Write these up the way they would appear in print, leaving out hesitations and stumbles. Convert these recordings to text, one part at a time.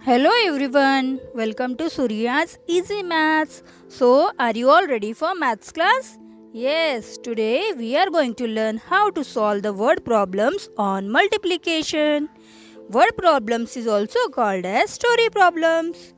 Hello everyone, welcome to Surya's Easy Maths. So, are you all ready for maths class? Yes, today we are going to learn how to solve the word problems on multiplication. Word problems is also called as story problems.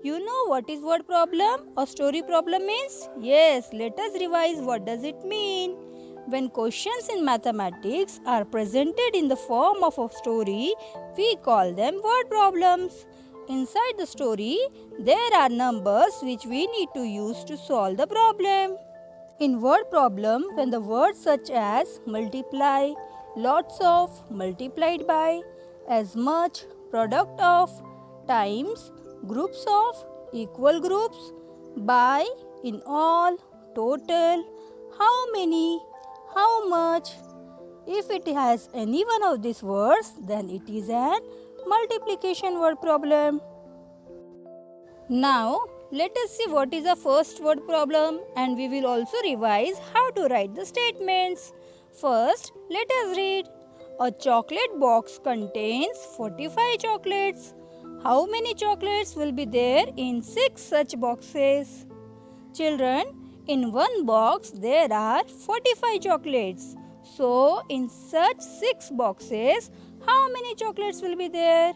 You know what is word problem or story problem means? Yes, let us revise what does it mean. When questions in mathematics are presented in the form of a story, we call them word problems. Inside the story, there are numbers which we need to use to solve the problem. In word problem, when the words such as multiply, lots of, multiplied by, as much, product of, times, groups of, equal groups, by, in all, total, how many, how much. If it has any one of these words, then it is an multiplication word problem. Now, let us see what is the first word problem and we will also revise how to write the statements. First, let us read. A chocolate box contains 45 chocolates. How many chocolates will be there in 6 such boxes? Children, in one box there are 45 chocolates. So, in such 6 boxes, how many chocolates will be there?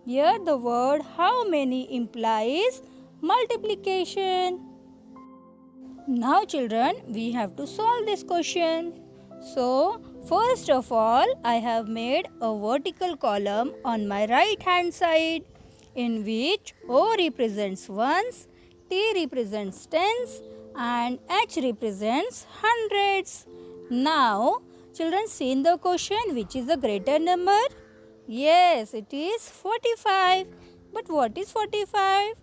Here the word how many implies multiplication. Now children, we have to solve this question. So, first of all, I have made a vertical column on my right hand side in which O represents ones, T represents tens and H represents hundreds. Now, children, see in the question which is the greater number? Yes, it is 45. But what is 45?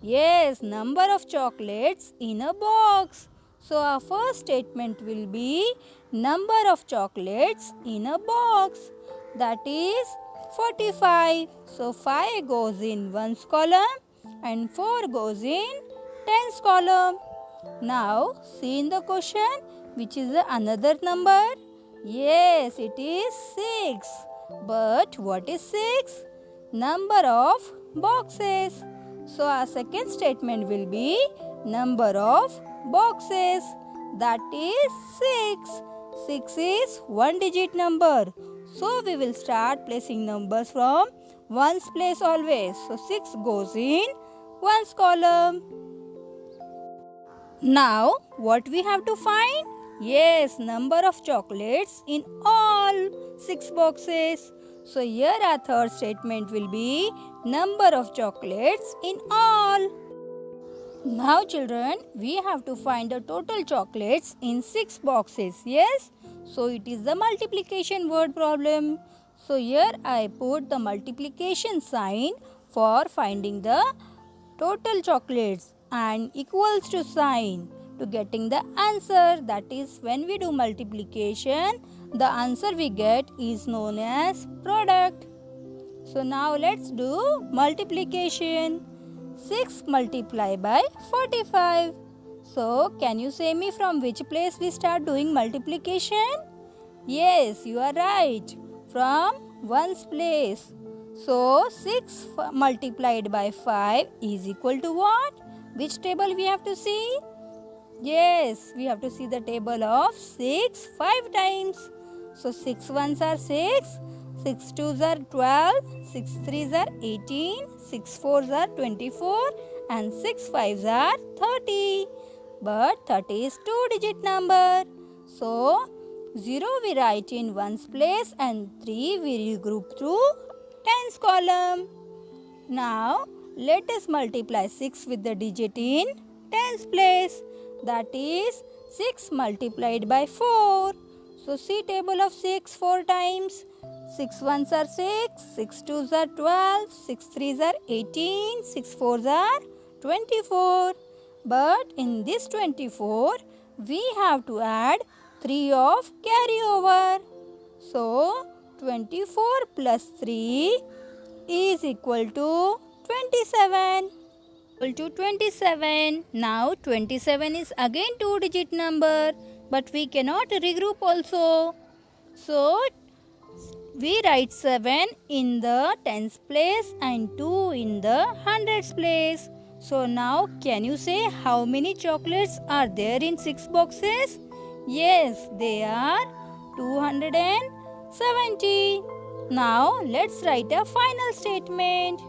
Yes, number of chocolates in a box. So our first statement will be number of chocolates in a box. That is 45. So 5 goes in ones column and 4 goes in tens column. Now see in the question which is another number. Yes, it is 6. But what is 6? Number of boxes. So our second statement will be number of boxes. That is 6. 6 is one digit number. So we will start placing numbers from ones place always. So 6 goes in ones column. Now what we have to find? Yes, number of chocolates in all 6 boxes. So here our third statement will be number of chocolates in all. Now children, we have to find the total chocolates in 6 boxes. Yes? So it is the multiplication word problem. So here I put the multiplication sign for finding the total chocolates and equals to sign to getting the answer. That is, when we do multiplication, the answer we get is known as product. So now let's do multiplication. 6 multiplied by 45. So can you say me from which place we start doing multiplication? Yes, you are right. From ones place. So 6 multiplied by 5 is equal to what? Which table we have to see? Yes, we have to see the table of 6 5 times. So 6 ones are 6, 6 twos are 12, 6 threes are 18, 6 fours are 24 and 6 fives are 30. But 30 is two digit number. So 0 we write in ones place and 3 we regroup to tens column. Now let us multiply 6 with the digit in tens place. That is 6 multiplied by 4. So see table of 6 4 times. 6 ones are 6, 6 twos are 12, 6 threes are 18, 6 fours are 24. But in this 24, we have to add 3 of carryover. So 24 plus 3 is equal to 27. Equal to 27. Now 27 is again two digit number, but we cannot regroup also. So we write 7 in the tens place and 2 in the hundreds place. So now can you say how many chocolates are there in 6 boxes? Yes, they are 270. Now let's write a final statement.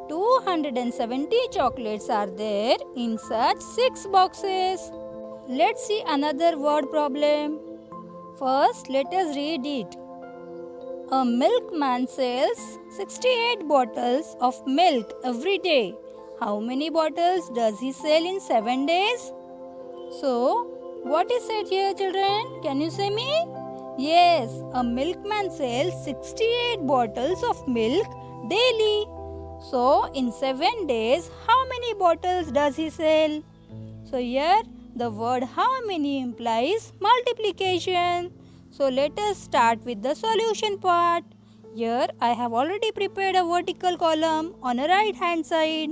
270 chocolates are there in such 6 boxes. Let's see another word problem. First, let us read it. A milkman sells 68 bottles of milk every day. How many bottles does he sell in 7 days? So, what is said here, children? Can you say me? Yes, a milkman sells 68 bottles of milk daily. So, in 7 days, how many bottles does he sell? So, here the word how many implies multiplication. So, let us start with the solution part. Here, I have already prepared a vertical column on the right hand side.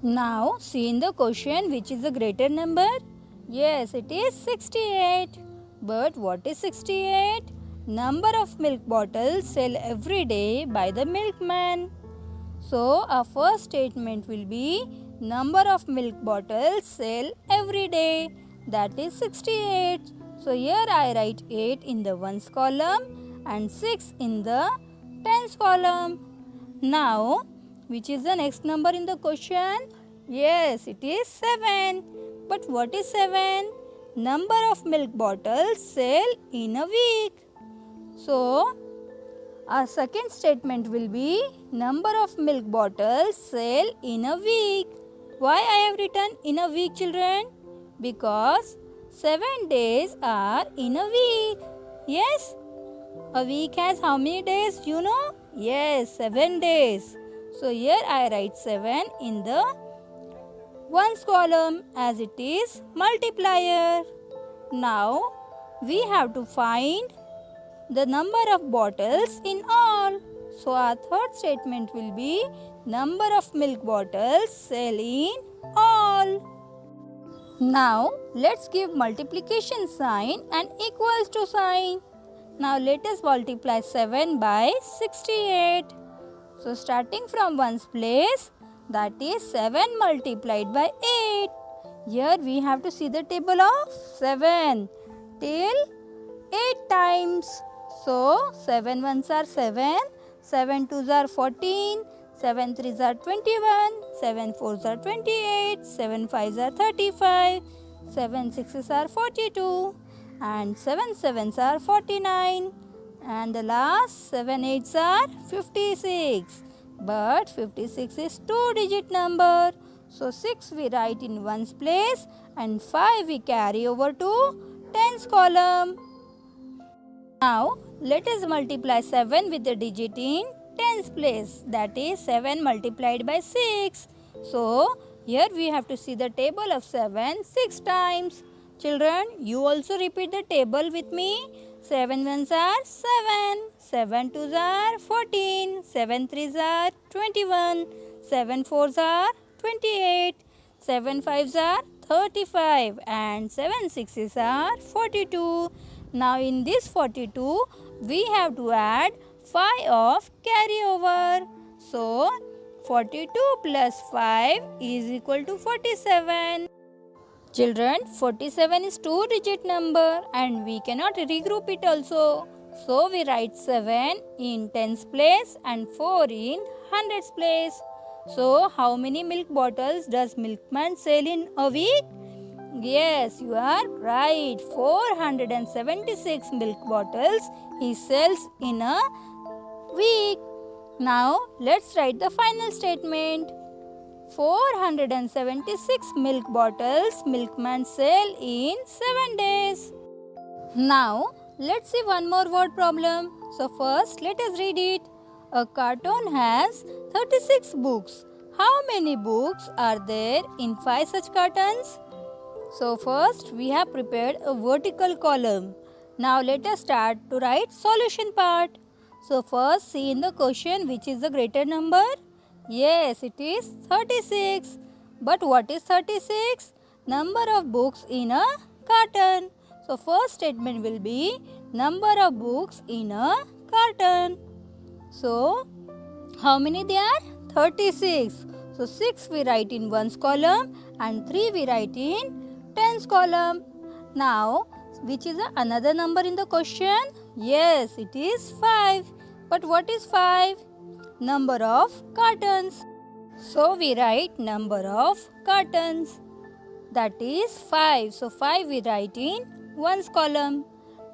Now, see in the question which is the greater number? Yes, it is 68. But what is 68? Number of milk bottles sold every day by the milkman. So, our first statement will be number of milk bottles sold every day. That is 68. So, here I write 8 in the ones column and 6 in the tens column. Now, which is the next number in the question? Yes, it is 7. But what is 7? Number of milk bottles sold in a week. So, our second statement will be number of milk bottles sold in a week. Why I have written in a week, children? Because 7 days are in a week. Yes? A week has how many days? You know? Yes, 7 days. So here I write 7 in the ones column as it is multiplier. Now we have to find the number of bottles in all. So our third statement will be number of milk bottles sold in all. Now let's give multiplication sign and equals to sign. Now let us multiply 7 by 68. So starting from ones place, that is 7 multiplied by 8. Here we have to see the table of 7 till 8 times. So 7 ones are 7, 7 twos are 14, 7 threes are 21, 7 fours are 28, 7 fives are 35, 7 sixes are 42 and 7 sevens are 49 and the last 7 eights are 56. But 56 is 2-digit number. So 6 we write in ones place and 5 we carry over to tens column. Now let us multiply 7 with the digit in tens place, that is 7 multiplied by 6. So here we have to see the table of 7 6 times. Children, you also repeat the table with me. 7 ones are 7, 7 twos are 14, 7 threes are 21, 7 fours are 28, 7 fives are 35 and 7 sixes are 42. Now in this 42, we have to add 5 of carryover. So 42 plus 5 is equal to 47. Children, 47 is 2-digit number and we cannot regroup it also. So we write 7 in tens place and 4 in hundreds place. So how many milk bottles does milkman sell in a week? Yes, you are right. 476 milk bottles he sells in a week. Now let's write the final statement. 476 milk bottles milkman sell in 7 days. Now let's see one more word problem. So first let us read it. A carton has 36 books. How many books are there in 5 such cartons? So first we have prepared a vertical column. Now let us start to write solution part. So first see in the question which is the greater number. Yes, it is 36. But what is 36? Number of books in a carton. So first statement will be number of books in a carton. So, how many there are? 36. So, 6 we write in 1's column and 3 we write in 10's column. Now, which is another number in the question? Yes, it is 5. But what is 5? Number of cartons. So, we write number of cartons. That is 5. So, 5 we write in 1's column.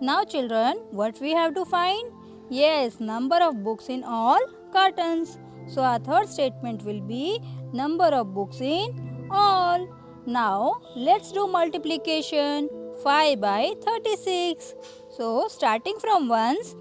Now, children, what we have to find? Yes, number of books in all cartons. So, our third statement will be number of books in all. Now, let's do multiplication. 5 by 36. So, starting from 1's,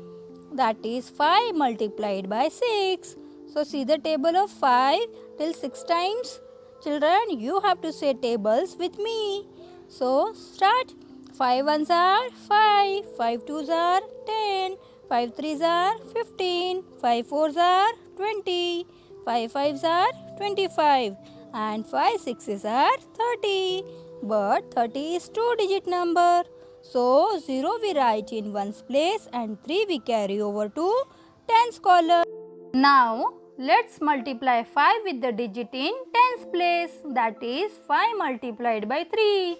that is 5 multiplied by 6. So, see the table of 5 till 6 times. Children, you have to say tables with me. So, start. 5 ones are 5, 5 twos are 10, 5 threes are 15, 5 fours are 20, 5 fives are 25 and 5 sixes are 30. But 30 is two-digit number. So, 0 we write in 1's place and 3 we carry over to 10's column. Now, let's multiply 5 with the digit in 10's place. That is 5 multiplied by 3.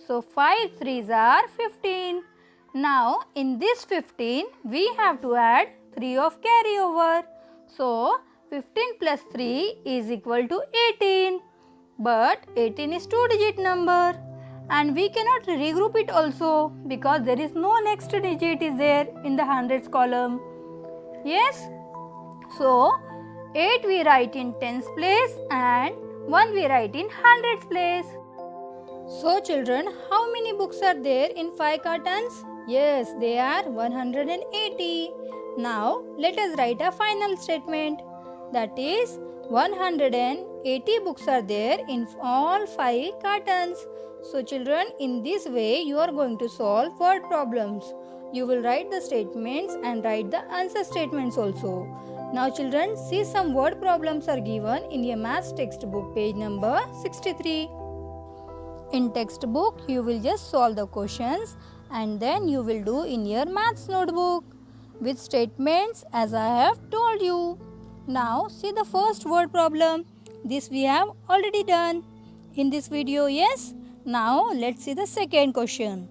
So, 5 threes are 15. Now, in this 15, we have to add 3 of carryover. So, 15 plus 3 is equal to 18. But 18 is two-digit number. And we cannot regroup it also because there is no next digit is there in the hundreds column. Yes? So, 8 we write in tens place and 1 we write in hundreds place. So, children, how many books are there in 5 cartons? Yes, they are 180. Now, let us write a final statement. That is, 180 books are there in all 5 cartons. So, children, in this way, you are going to solve word problems. You will write the statements and write the answer statements also. Now, children, see some word problems are given in your maths textbook, page number 63. In textbook, you will just solve the questions and then you will do in your maths notebook with statements as I have told you. Now, see the first word problem. This we have already done in this video, yes? Now, let's see the second question.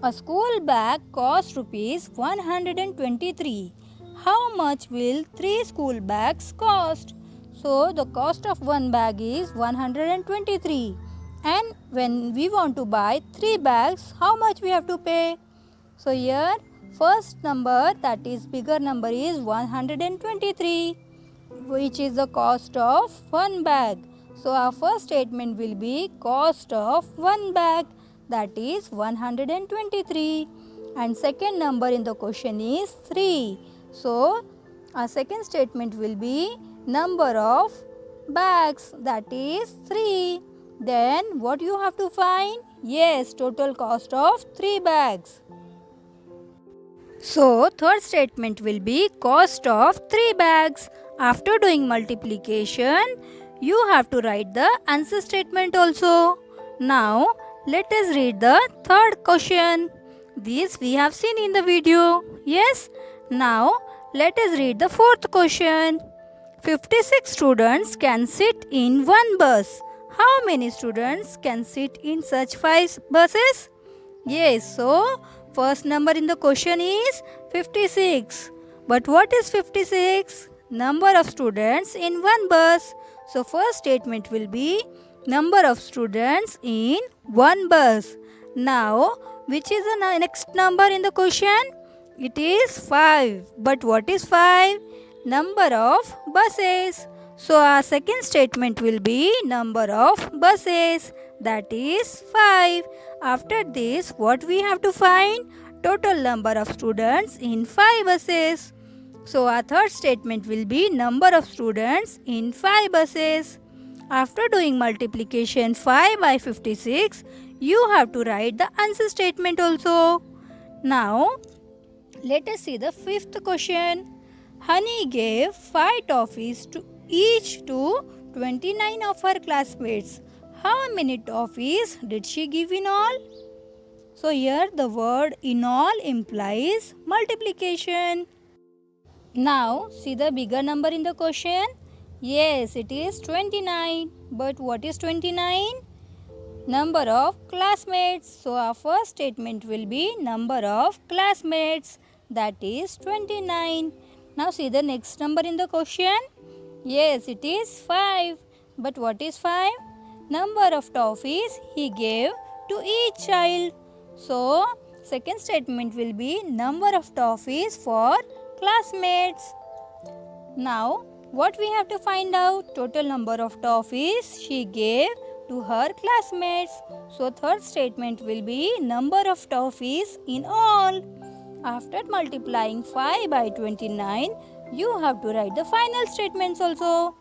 A school bag costs rupees 123. How much will 3 school bags cost? So, the cost of one bag is 123. And when we want to buy 3 bags, how much we have to pay? So, here first number, that is bigger number, is 123, which is the cost of one bag. So, our first statement will be cost of one bag, that is 123. And second number in the question is 3. So, our second statement will be number of bags, that is 3. Then what you have to find? Yes, total cost of 3 bags. So, third statement will be cost of 3 bags. After doing multiplication, you have to write the answer statement also. Now, let us read the third question. This we have seen in the video. Yes? Now, let us read the fourth question. 56 students can sit in one bus. How many students can sit in such 5 buses? Yes, so first number in the question is 56. But what is 56? Number of students in one bus. So first statement will be number of students in one bus. Now, which is the next number in the question? It is 5. But what is 5? Number of buses. So our second statement will be number of buses, that is 5. After this, what we have to find? Total number of students in 5 buses. So our third statement will be number of students in 5 buses. After doing multiplication 5 by 56, you have to write the answer statement also. Now, let us see the fifth question. Honey gave 5 toffees to each to 29 of her classmates. How many toffees did she give in all? So here the word in all implies multiplication. Now see the bigger number in the question. Yes, it is 29. But what is 29? Number of classmates. So our first statement will be number of classmates. That is 29. Now see the next number in the question. Yes, it is 5. But what is 5? Number of toffees he gave to each child. So second statement will be number of toffees for classmates. Now what we have to find out? Total number of toffees she gave to her classmates. So third statement will be number of toffees in all. After multiplying 5 by 29, you have to write the final statements also.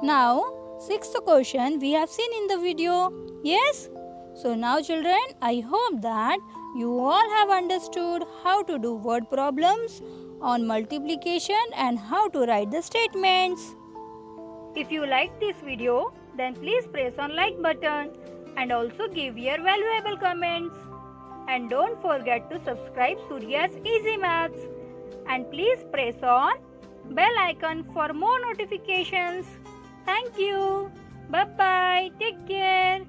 Now, sixth question we have seen in the video. Yes? So now children, I hope that you all have understood how to do word problems on multiplication and how to write the statements. If you like this video, then please press on like button and also give your valuable comments. And don't forget to subscribe Surya's Easy Maths. And please press on bell icon for more notifications. Thank you. Bye bye. Take care.